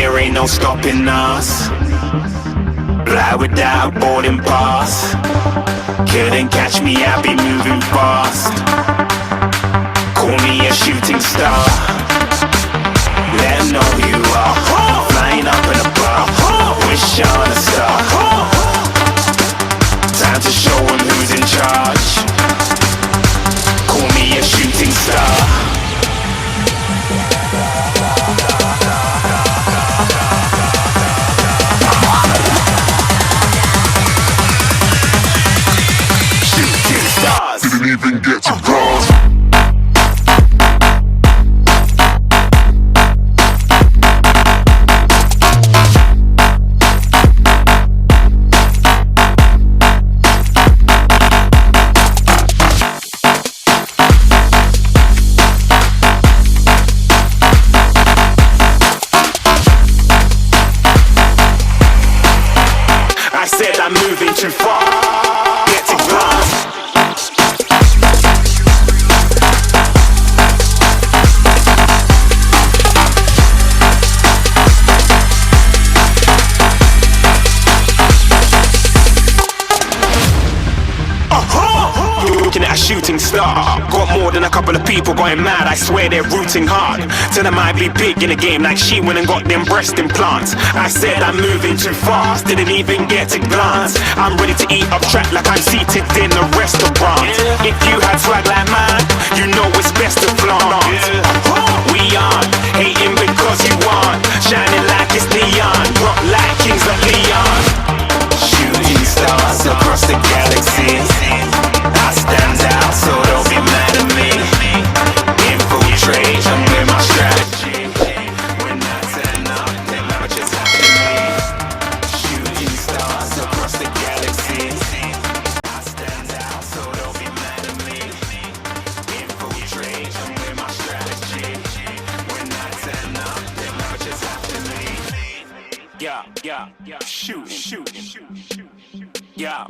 there ain't no stopping us. Fly without boarding pass. Couldn't catch me, I be moving fast. Call me a shooting star. Let 'em know who you are. Flying up in a bar. Wish on a star. Time to show 'em who's in charge. Call me a shooting star. Shooting stars. Didn't even get to cross. I said I'm moving too far. Get to glass. Looking at a shooting star. Got more than a couple of people going mad. I swear they're rooting hard. Tell them I be big in the game like she went and got them breast implants. I said I'm moving too fast. Didn't even get to glance. I'm ready to eat up track like I'm seated in a restaurant. If you had swag like mine, you know it's best to flaunt. We aren't hating because you aren't. Shining like it's neon. Rock like kings of Leon. Shooting stars across the galaxy. I stand out, so don't be mad at me. Infiltrate, I'm with my strategy. When I turn up, them amateurs have to leave. Shooting stars across the galaxy. I stand out, so don't be mad at me. Infiltrate, I'm with my strategy. When I turn up, them amateurs have to leave. Yeah, shooting. Yeah,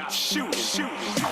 shooting.